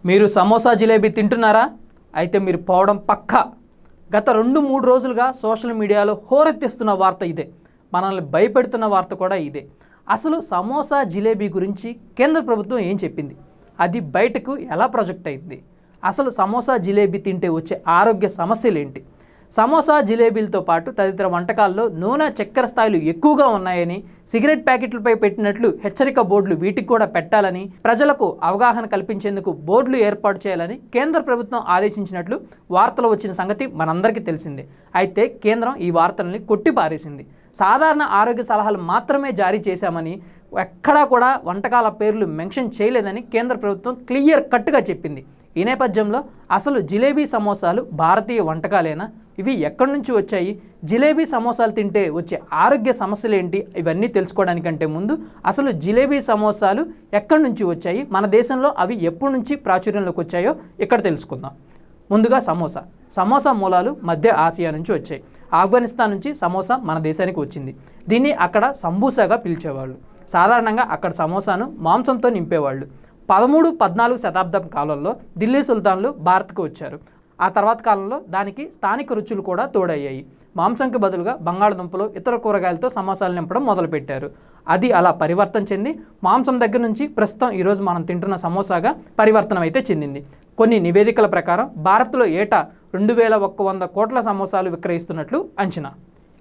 మీరు సమోసా జిలేబీ తింటున్నారా? అయితే మీరు పోవడం పక్కా. గత 2-3 రోజులుగా సోషల్ మీడియాలో హోరెత్తిస్తున్న వార్త ఇదే. మనల్ని భయపెడుతున్న వార్త కూడా ఇదే. అసలు సమోసా జిలేబీ గురించి కేంద్ర ప్రభుత్వం ఏం చెప్పింది? అది బయటకు ఎలా ప్రొజెక్ట్ అయింది? అసలు సమోసా జిలేబీ తింటే వచ్చే ఆరోగ్య సమస్యలు ఏంటి? సమోసా జిలేబీలతో పాటు తదితర వంటకాల్లో నూనె చక్కెర స్థాయిలు ఎక్కువగా ఉన్నాయని, సిగరెట్ ప్యాకెట్లపై పెట్టినట్లు హెచ్చరిక బోర్డులు వీటికి కూడా పెట్టాలని, ప్రజలకు అవగాహన కల్పించేందుకు బోర్డులు ఏర్పాటు చేయాలని కేంద్ర ప్రభుత్వం ఆదేశించినట్లు వార్తలు వచ్చిన సంగతి మనందరికీ తెలిసిందే. అయితే కేంద్రం ఈ వార్తల్ని కొట్టిపారేసింది. సాధారణ ఆరోగ్య సలహాలు మాత్రమే జారీ చేశామని, ఎక్కడా కూడా వంటకాల పేర్లు మెన్షన్ చేయలేదని కేంద్ర ప్రభుత్వం క్లియర్ కట్గా చెప్పింది. ఈ నేపథ్యంలో అసలు జిలేబీ సమోసాలు భారతీయ వంటకాలేనా? ఇవి ఎక్కడి నుంచి వచ్చాయి? జిలేబీ సమోసాలు తింటే వచ్చే ఆరోగ్య సమస్యలు ఏంటి? ఇవన్నీ తెలుసుకోవడానికంటే ముందు అసలు జిలేబీ సమోసాలు ఎక్కడి నుంచి వచ్చాయి, మన దేశంలో అవి ఎప్పటి నుంచి ప్రాచుర్యంలోకి వచ్చాయో ఇక్కడ తెలుసుకుందాం. ముందుగా సమోసా మూలాలు మధ్య ఆసియా నుంచి వచ్చాయి. ఆఫ్ఘనిస్తాన్ నుంచి సమోసా మన దేశానికి వచ్చింది. దీన్ని అక్కడ సంబూసాగా పిలిచేవాళ్ళు. సాధారణంగా అక్కడ సమోసాను మాంసంతో నింపేవాళ్ళు. 13-14 శతాబ్దం కాలంలో ఢిల్లీ సుల్తాన్లు భారత్కు వచ్చారు. ఆ తర్వాత కాలంలో దానికి స్థానిక రుచులు కూడా తోడయ్యాయి. మాంసంకి బదులుగా బంగాళదుంపలు, ఇతర కూరగాయలతో సమోసాలు నింపడం మొదలుపెట్టారు. అది అలా పరివర్తన చెంది మాంసం దగ్గర నుంచి ప్రస్తుతం ఈరోజు మనం తింటున్న సమోసాగా పరివర్తనం అయితే చెందింది. కొన్ని నివేదికల ప్రకారం భారత్లో ఏటా 2100 కోట్ల సమోసాలు విక్రయిస్తున్నట్లు అంచనా.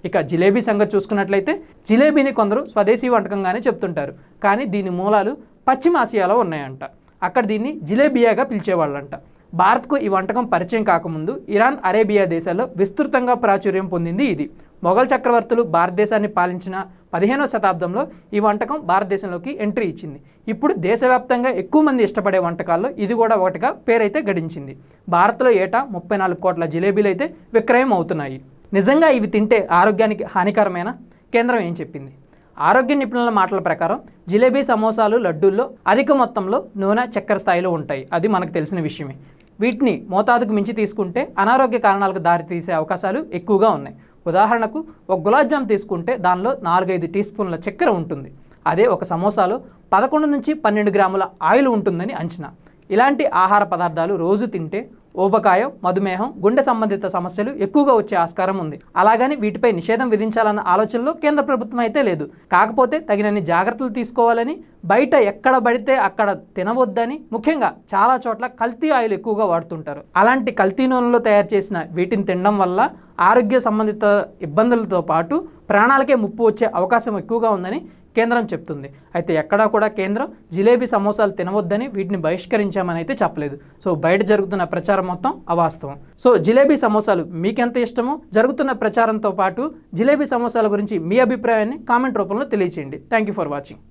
ఇక జిలేబీ సంగతి చూసుకున్నట్లయితే జిలేబీని కొందరు స్వదేశీ వంటకంగానే చెప్తుంటారు. కానీ దీని మూలాలు పశ్చిమ ఆసియాలో ఉన్నాయంట. అక్కడ దీన్ని జిలేబియాగా పిలిచేవాళ్ళంట. భారత్కు ఈ వంటకం పరిచయం కాకముందు ఇరాన్, అరేబియా దేశాల్లో విస్తృతంగా ప్రాచుర్యం పొందింది ఇది. మొఘల్ చక్రవర్తులు భారతదేశాన్ని పాలించిన 15వ శతాబ్దంలో ఈ వంటకం భారతదేశంలోకి ఎంట్రీ ఇచ్చింది. ఇప్పుడు దేశవ్యాప్తంగా ఎక్కువ మంది ఇష్టపడే వంటకాల్లో ఇది కూడా ఒకటిగా పేరైతే గడించింది. భారత్లో ఏటా 34 కోట్ల జిలేబీలు అయితే విక్రయం అవుతున్నాయి. నిజంగా ఇవి తింటే ఆరోగ్యానికి హానికరమేనా? కేంద్రం ఏం చెప్పింది? ఆరోగ్య నిపుణుల మాటల ప్రకారం జిలేబీ, సమోసాలు, లడ్డూల్లో అధిక మొత్తంలో నూనె, చక్కెర స్థాయిలో ఉంటాయి. అది మనకు తెలిసిన విషయమే. వీటిని మోతాదుకు మించి తీసుకుంటే అనారోగ్య కారణాలకు దారితీసే అవకాశాలు ఎక్కువగా ఉన్నాయి. ఉదాహరణకు ఒక గులాబ్ జామ్ తీసుకుంటే దానిలో 4-5 టీ స్పూన్ల చక్కెర ఉంటుంది. అదే ఒక సమోసాలో 11-12 గ్రాముల ఆయిల్ ఉంటుందని అంచనా. ఇలాంటి ఆహార పదార్థాలు రోజు తింటే ఊబకాయం, మధుమేహం, గుండె సంబంధిత సమస్యలు ఎక్కువగా వచ్చే ఆస్కారం ఉంది. అలాగని వీటిపై నిషేధం విధించాలన్న ఆలోచనలో కేంద్ర ప్రభుత్వం అయితే లేదు. కాకపోతే తగినన్ని జాగ్రత్తలు తీసుకోవాలని, బయట ఎక్కడ పడితే అక్కడ తినవద్దని, ముఖ్యంగా చాలా చోట్ల కల్తీ ఆయిల్ ఎక్కువగా వాడుతుంటారు. అలాంటి కల్తీ నూనెలో తయారు చేసిన వీటిని తినడం వల్ల ఆరోగ్య సంబంధిత ఇబ్బందులతో పాటు ప్రాణాలకే ముప్పు వచ్చే అవకాశం ఎక్కువగా ఉందని కేంద్రం చెప్తుంది. అయితే ఎక్కడా కూడా కేంద్రం జిలేబీ, సమోసాలు తినవద్దని, వీటిని బహిష్కరించామని అయితే చెప్పలేదు. సో బయట జరుగుతున్న ప్రచారం మొత్తం అవాస్తవం. సో జిలేబీ, సమోసాలు మీకెంత ఇష్టమో, జరుగుతున్న ప్రచారంతో పాటు జిలేబీ, సమోసాల గురించి మీ అభిప్రాయాన్ని కామెంట్ రూపంలో తెలియచేయండి. Thank you for watching.